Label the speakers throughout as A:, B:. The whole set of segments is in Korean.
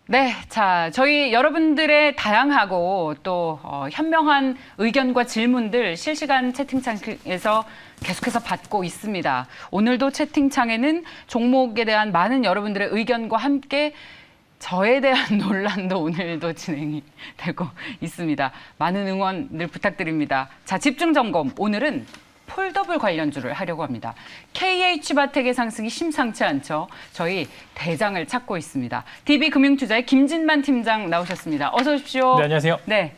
A: 네, 자, 저희 여러분들의 다양하고 또 현명한 의견과 질문들 실시간 채팅창에서 계속해서 받고 있습니다. 오늘도 채팅창에는 종목에 대한 많은 여러분들의 의견과 함께 저에 대한 논란도 오늘도 진행이 되고 있습니다. 많은 응원 늘 부탁드립니다. 자, 집중 점검. 오늘은 폴더블 관련주를 하려고 합니다. KH바텍의 상승이 심상치 않죠. 저희 대장을 찾고 있습니다. DB금융투자의 김진만 팀장 나오셨습니다. 어서 오십시오.
B: 네, 안녕하세요.
A: 네.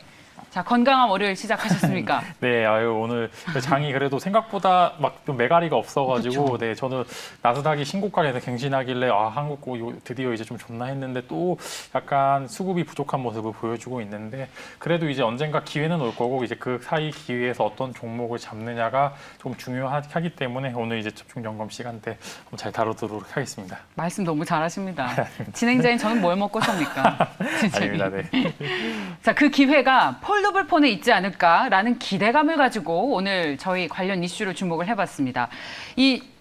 A: 자, 건강한 월요일 시작하셨습니까?
B: 네, 오늘 장이 그래도 생각보다 막 좀 매가리가 없어가지고,
A: 그쵸.
B: 네, 저는 나스닥이 신고가에서 갱신하길래 한국 드디어 이제 좀 좋나 했는데 또 약간 수급이 부족한 모습을 보여주고 있는데 그래도 이제 언젠가 기회는 올 거고 이제 그 사이 기회에서 어떤 종목을 잡느냐가 좀 중요하기 때문에 오늘 이제 집중 점검 시간 때 잘 다루도록 하겠습니다.
A: 말씀 너무 잘하십니다. 진행자인 저는 뭘 먹고 삽니까?
B: 아닙니다, 네.
A: 자, 그 기회가 폴더블 폰에 있지 않을까라는 기대감을 가지고 오늘 저희 관련 이슈를 주목을 해봤습니다.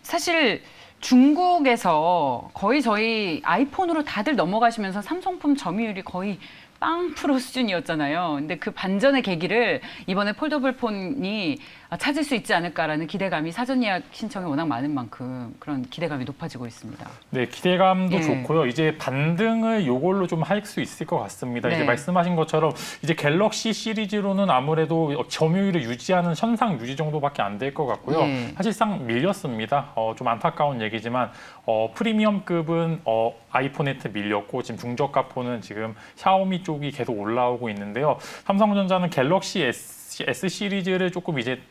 A: 사실 중국에서 거의 저희 아이폰으로 다들 넘어가시면서 삼성폰 점유율이 거의 빵 프로 수준이었잖아요. 근데 그 반전의 계기를 이번에 폴더블 폰이 찾을 수 있지 않을까라는 기대감이 사전 예약 신청이 워낙 많은 만큼 그런 기대감이 높아지고 있습니다.
B: 네, 기대감도
A: 예.
B: 좋고요. 이제 반등을 요걸로 좀 할 수 있을 것 같습니다.
A: 네.
B: 이제 말씀하신 것처럼 이제 갤럭시 시리즈로는 아무래도 점유율을 유지하는 현상 유지 정도밖에 안 될 것 같고요.
A: 예.
B: 사실상 밀렸습니다. 좀 안타까운 얘기지만 프리미엄급은 아이폰에트 밀렸고 지금 중저가 폰은 지금 샤오미 쪽이 계속 올라오고 있는데요. 삼성전자는 갤럭시 S 시리즈를 조금 이제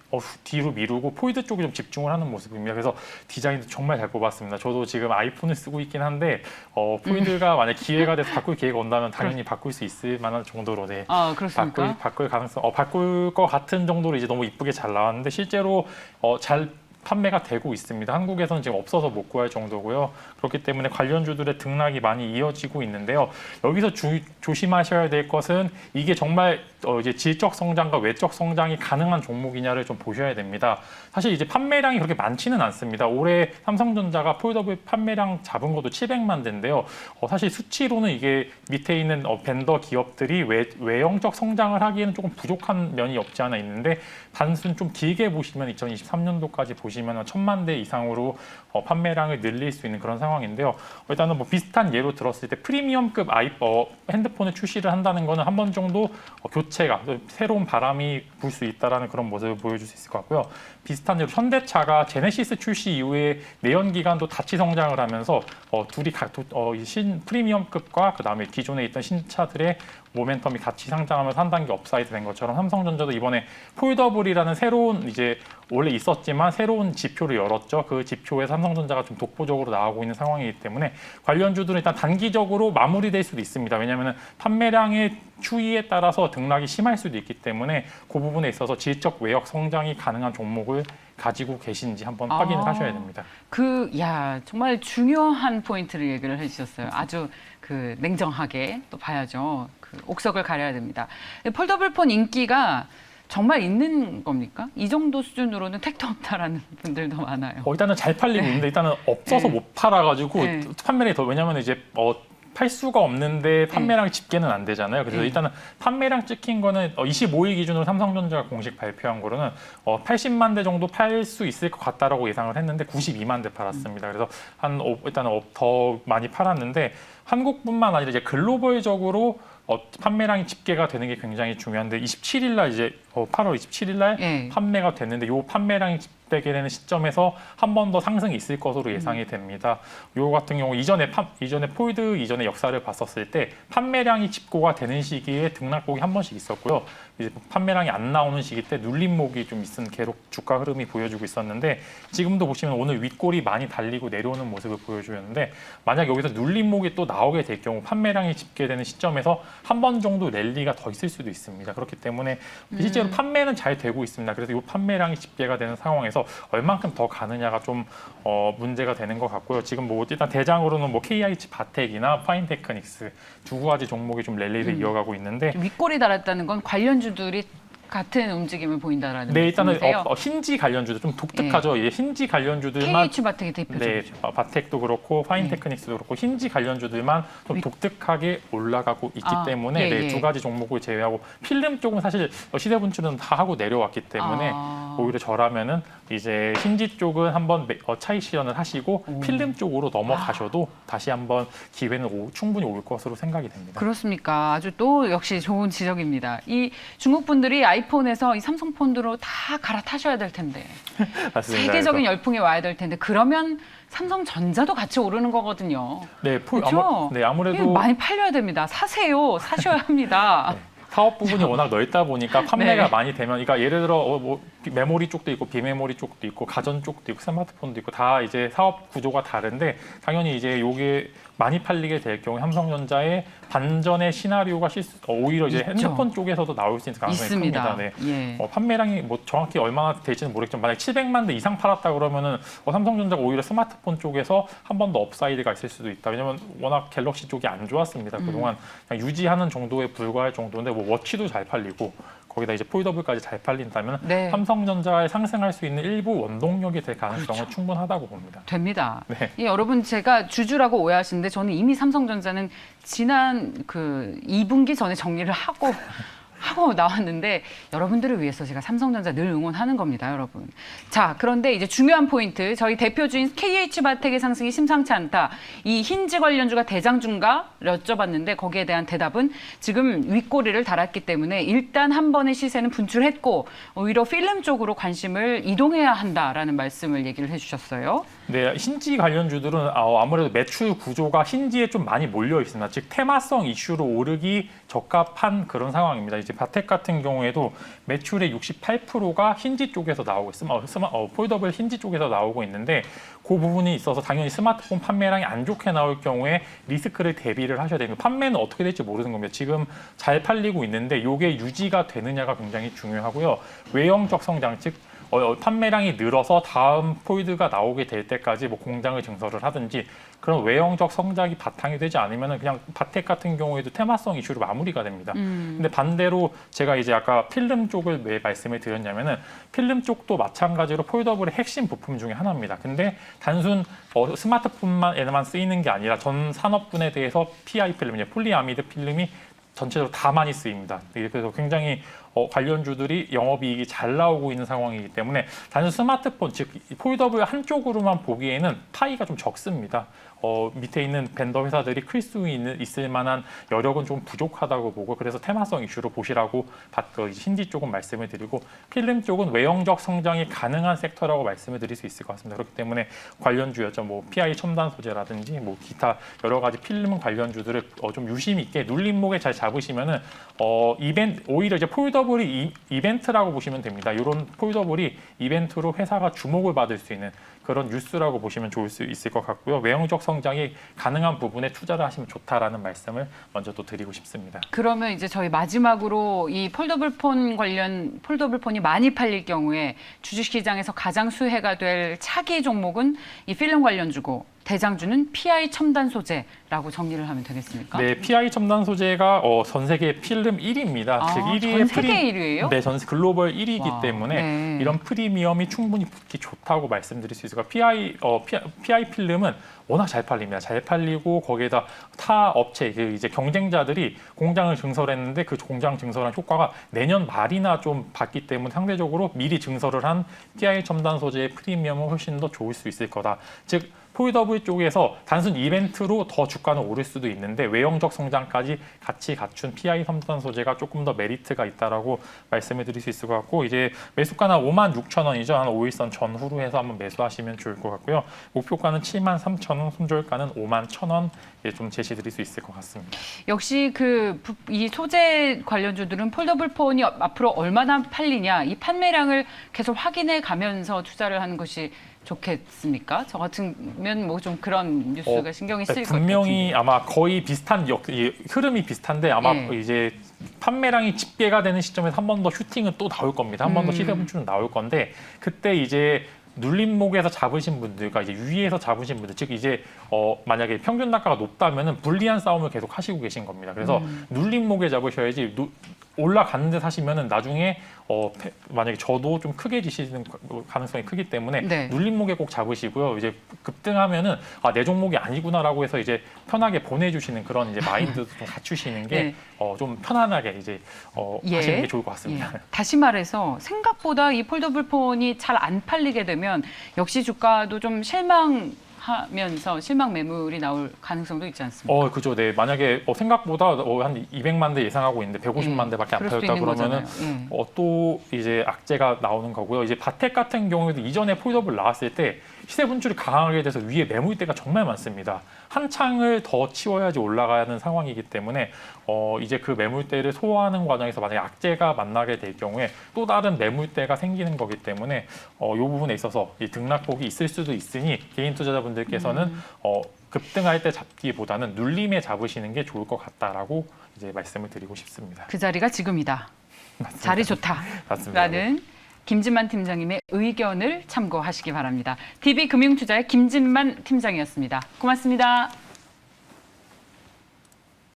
B: 뒤로 미루고 폴드 쪽에 좀 집중을 하는 모습입니다. 그래서 디자인도 정말 잘 뽑았습니다. 저도 지금 아이폰을 쓰고 있긴 한데 폴드가 만약 기회가 돼서 바꿀 기회가 온다면 당연히 바꿀 수 있을 만한 정도로 네.
A: 그렇습니까?
B: 바꿀 가능성 바꿀 것 같은 정도로 이제 너무 이쁘게 잘 나왔는데 실제로 잘 판매가 되고 있습니다. 한국에서는 지금 없어서 못 구할 정도고요. 그렇기 때문에 관련주들의 등락이 많이 이어지고 있는데요. 여기서 조심하셔야 될 것은 이게 정말 이제 질적 성장과 외적 성장이 가능한 종목이냐를 좀 보셔야 됩니다. 사실 이제 판매량이 그렇게 많지는 않습니다. 올해 삼성전자가 폴더블 판매량 잡은 것도 700만 대인데요. 사실 수치로는 이게 밑에 있는 벤더 기업들이 외형적 성장을 하기에는 조금 부족한 면이 없지 않아 있는데 단순 좀 길게 보시면 2023년도까지 보시면 1000만 대 이상으로 판매량을 늘릴 수 있는 그런 상황인데요. 일단은 뭐 비슷한 예로 들었을 때 프리미엄급 핸드폰을 출시를 한다는 거는 한 번 정도 교체가 새로운 바람이 불 수 있다라는 그런 모습을 보여줄 수 있을 것 같고요. 비슷한 예로 현대차가 제네시스 출시 이후에 내연기관도 같이 성장을 하면서 둘이 프리미엄급과 그다음에 기존에 있던 신차들의 모멘텀이 같이 상장하면서 한 단계 업사이드 된 것처럼 삼성전자도 이번에 폴더블이라는 새로운 이제 원래 있었지만 새로운 지표를 열었죠. 그 지표에 삼성전자가 좀 독보적으로 나오고 있는 상황이기 때문에 관련주들은 일단 단기적으로 마무리될 수도 있습니다. 왜냐하면 판매량의 추이에 따라서 등락이 심할 수도 있기 때문에 그 부분에 있어서 질적 외역 성장이 가능한 종목을 가지고 계신지 한번 확인을 하셔야 됩니다.
A: 정말 중요한 포인트를 얘기를 해주셨어요. 아주 냉정하게 또 봐야죠. 옥석을 가려야 됩니다. 폴더블 폰 인기가 정말 있는 겁니까? 이 정도 수준으로는 택도 없다라는 분들도 많아요.
B: 일단은 잘 팔리고 있는데 일단은 없어서 못 팔아가지고 판매량이 더 왜냐하면 이제 팔 수가 없는데 판매량 집계는 안 되잖아요. 그래서 일단은 판매량 찍힌 거는 25일 기준으로 삼성전자가 공식 발표한 거로는 80만 대 정도 팔 수 있을 것 같다라고 예상을 했는데 92만 대 팔았습니다. 그래서 일단은 더 많이 팔았는데 한국뿐만 아니라 이제 글로벌적으로 판매량이 집계가 되는 게 굉장히 중요한데 27일 날 이제 8월 27일 날 판매가 됐는데 이 판매량이 집계되게 되는 시점에서 한 번 더 상승이 있을 것으로 예상이 됩니다. 요 같은 경우 이전에 폴드 이전의 역사를 봤었을 때 판매량이 집고가 되는 시기에 등락폭이 한 번씩 있었고요. 이제 판매량이 안 나오는 시기 때 눌림목이 좀 있은 계속 주가 흐름이 보여주고 있었는데 지금도 보시면 오늘 윗골이 많이 달리고 내려오는 모습을 보여주는데 만약 여기서 눌림목이 또 나오게 될 경우 판매량이 집계되는 시점에서 한 번 정도 랠리가 더 있을 수도 있습니다. 그렇기 때문에 실제로 판매는 잘 되고 있습니다. 그래서 이 판매량이 집계가 되는 상황에서 얼만큼 더 가느냐가 좀 문제가 되는 것 같고요. 지금 뭐 일단 대장으로는 뭐 KIH 바텍이나 파인테크닉스 두 가지 종목이 좀 랠리를 이어가고 있는데
A: 윗골이 달았다는 건 관련주들이 같은 움직임을 보인다라는
B: 네, 일단은
A: 말씀이세요?
B: 힌지 관련주도 좀 독특하죠. 이 힌지 관련주들만
A: KH 바텍이 대표적이죠.
B: 네, 바텍도 그렇고 파인테크닉스도 그렇고 힌지 관련주들만 좀 독특하게 올라가고 있기 때문에 네, 두 가지 종목을 제외하고 필름 쪽은 사실 시세 분출은 다 하고 내려왔기 때문에 오히려 저라면은 이제 힌지 쪽은 한번 차익 실현을 하시고 필름 쪽으로 넘어가셔도 다시 한번 기회는 충분히 올 것으로 생각이 됩니다.
A: 그렇습니까? 아주 또 역시 좋은 지적입니다. 이 중국 분들이 아이폰에서 이 삼성폰으로 다 갈아타셔야 될 텐데
B: 맞습니다.
A: 세계적인 열풍이 와야 될 텐데 그러면 삼성전자도 같이 오르는 거거든요.
B: 네,
A: 그렇죠?
B: 아무래도
A: 많이 팔려야 됩니다. 사세요. 사셔야 합니다.
B: 네. 사업 부분이 워낙 넓다 보니까 판매가 많이 되면, 그러니까 예를 들어 뭐 메모리 쪽도 있고 비메모리 쪽도 있고 가전 쪽도 있고 스마트폰도 있고 다 이제 사업 구조가 다른데 당연히 이제 요게 많이 팔리게 될 경우 삼성전자의 반전의 시나리오가 오히려 이제 핸드폰 쪽에서도 나올 수 있는 가능성이
A: 있습니다.
B: 큽니다. 네. 판매량이 뭐 정확히 얼마나 될지는 모르겠지만 만약 700만 대 이상 팔았다 그러면은 삼성전자가 오히려 스마트폰 쪽에서 한 번 더 업사이드가 있을 수도 있다. 왜냐면 워낙 갤럭시 쪽이 안 좋았습니다. 그동안 그냥 유지하는 정도에 불과할 정도인데 뭐 워치도 잘 팔리고 거기다 이제 폴더블까지 잘 팔린다면 삼성전자에 상승할 수 있는 일부 원동력이 될 가능성은 충분하다고 봅니다.
A: 됩니다.
B: 네.
A: 여러분 제가 주주라고 오해하시는데 저는 이미 삼성전자는 지난 그 2분기 전에 정리를 하고 나왔는데 여러분들을 위해서 제가 삼성전자 늘 응원하는 겁니다, 여러분. 자, 그런데 이제 중요한 포인트. 저희 대표주인 KH바텍의 상승이 심상치 않다. 이 힌지 관련주가 대장주인가 여쭤봤는데 거기에 대한 대답은 지금 윗꼬리를 달았기 때문에 일단 한 번의 시세는 분출했고 오히려 필름 쪽으로 관심을 이동해야 한다라는 말씀을 얘기를 해주셨어요.
B: 네, 힌지 관련주들은 아무래도 매출 구조가 힌지에 좀 많이 몰려 있습니다. 즉 테마성 이슈로 오르기 적합한 그런 상황입니다. 이제 바텍 같은 경우에도 매출의 68%가 힌지 쪽에서 나오고 있습니다. 폴더블 힌지 쪽에서 나오고 있는데 그 부분이 있어서 당연히 스마트폰 판매량이 안 좋게 나올 경우에 리스크를 대비를 하셔야 되는 거예요. 판매는 어떻게 될지 모르는 겁니다. 지금 잘 팔리고 있는데 이게 유지가 되느냐가 굉장히 중요하고요. 외형적 성장, 즉 판매량이 늘어서 다음 폴드가 나오게 될 때까지 뭐 공장을 증설을 하든지 그런 외형적 성장이 바탕이 되지 않으면 그냥 바텍 같은 경우에도 테마성 이슈로 마무리가 됩니다. 근데 반대로 제가 이제 아까 필름 쪽을 왜 말씀을 드렸냐면은 필름 쪽도 마찬가지로 폴더블의 핵심 부품 중에 하나입니다. 근데 단순 스마트폰에만 쓰이는 게 아니라 전 산업군에 대해서 PI 필름, 폴리아미드 필름이 전체적으로 다 많이 쓰입니다. 그래서 굉장히 관련주들이 영업이익이 잘 나오고 있는 상황이기 때문에 단순 스마트폰, 즉 폴더블 한쪽으로만 보기에는 파이가 좀 적습니다. 밑에 있는 벤더 회사들이 클 수 있을 만한 여력은 좀 부족하다고 보고 그래서 테마성 이슈로 보시라고 힌지 쪽은 말씀을 드리고 필름 쪽은 외형적 성장이 가능한 섹터라고 말씀을 드릴 수 있을 것 같습니다. 그렇기 때문에 관련주였죠. 뭐 PI 첨단 소재라든지 뭐 기타 여러 가지 필름 관련주들을 좀 유심 있게 눌림목에 잘 잡으시면은 오히려 이제 폴더블이 이벤트라고 보시면 됩니다. 이런 폴더블이 이벤트로 회사가 주목을 받을 수 있는 그런 뉴스라고 보시면 좋을 수 있을 것 같고요. 외형적 성장이 가능한 부분에 투자를 하시면 좋다라는 말씀을 먼저 또 드리고 싶습니다.
A: 그러면 이제 저희 마지막으로 이 폴더블폰이 많이 팔릴 경우에 주식시장에서 가장 수혜가 될 차기 종목은 이 필름 관련주고 대장주는 PI 첨단 소재라고 정리를 하면 되겠습니까?
B: 네, PI 첨단 소재가 전 세계 필름 1위입니다. 즉 1위의
A: 전 세계 1위예요?
B: 네, 전 글로벌 1위이기 때문에
A: 네.
B: 이런 프리미엄이 충분히 붙기 좋다고 말씀드릴 수 있을 것 같아요. PI 필름은 워낙 잘 팔립니다. 잘 팔리고 거기에다 타 업체 이제 경쟁자들이 공장을 증설했는데 그 공장 증설한 효과가 내년 말이나 좀 봤기 때문에 상대적으로 미리 증설을 한 PI 첨단 소재의 프리미엄은 훨씬 더 좋을 수 있을 거다. 즉 폴더블 쪽에서 단순 이벤트로 더 주가는 오를 수도 있는데 외형적 성장까지 같이 갖춘 PI 첨단 소재가 조금 더 메리트가 있다라고 말씀을 드릴 수 있을 것 같고 이제 매수가는 56,000원이죠. 한 5일선 전후로 해서 한번 매수하시면 좋을 것 같고요. 목표가는 73,000원, 손절가는 51,000원 좀 제시드릴 수 있을 것 같습니다.
A: 역시 이 소재 관련주들은 폴더블폰이 앞으로 얼마나 팔리냐 이 판매량을 계속 확인해 가면서 투자를 하는 것이 좋겠습니까? 저 같으면 뭐 좀 그런 뉴스가 신경이 쓰일 것 같은데.
B: 분명히 아마 거의 비슷한 흐름이 비슷한데 아마 이제 판매량이 집계가 되는 시점에서 한 번 더 슈팅은 또 나올 겁니다. 한 번 더 시세 분출은 나올 건데 그때 이제 눌림목에서 잡으신 분들과 이제 위에서 잡으신 분들, 즉 이제 만약에 평균 단가가 높다면은 불리한 싸움을 계속 하시고 계신 겁니다. 그래서 눌림목에 잡으셔야지 올라가는데 사시면은 나중에 만약에 저도 좀 크게 지시는 가능성이 크기 때문에
A: 네.
B: 눌림목에 꼭 잡으시고요. 이제 급등하면은 내 종목이 아니구나라고 해서 이제 편하게 보내주시는 그런 이제 마인드도 좀 갖추시는 게
A: 네.
B: 좀 편안하게 이제 하시는 게 좋을 것 같습니다.
A: 예. 다시 말해서 생각보다 이 폴더블 폰이 잘 안 팔리게 되면 역시 주가도 좀 실망하면서 실망 매물이 나올 가능성도 있지 않습니까?
B: 그죠. 네. 만약에 생각보다 한 200만 대 예상하고 있는데 150만 대밖에 안
A: 그럴 수도
B: 팔렸다
A: 있는
B: 그러면은
A: 거잖아요.
B: 또 이제 악재가 나오는 거고요. 이제 바텍 같은 경우에도 이전에 폴더블 나왔을 때 시세 분출이 강하게 돼서 위에 매물대가 정말 많습니다. 한 창을 더 치워야지 올라가는 상황이기 때문에 이제 그 매물대를 소화하는 과정에서 만약에 악재가 만나게 될 경우에 또 다른 매물대가 생기는 거기 때문에 이 부분에 있어서 이 등락폭이 있을 수도 있으니 개인 투자자분들께서는 급등할 때 잡기보다는 눌림에 잡으시는 게 좋을 것 같다라고 이제 말씀을 드리고 싶습니다.
A: 그 자리가 지금이다.
B: 맞습니다.
A: 자리 좋다.
B: 맞습니다.
A: 라는 김진만 팀장님의 의견을 참고하시기 바랍니다. DB금융투자의 김진만 팀장이었습니다. 고맙습니다.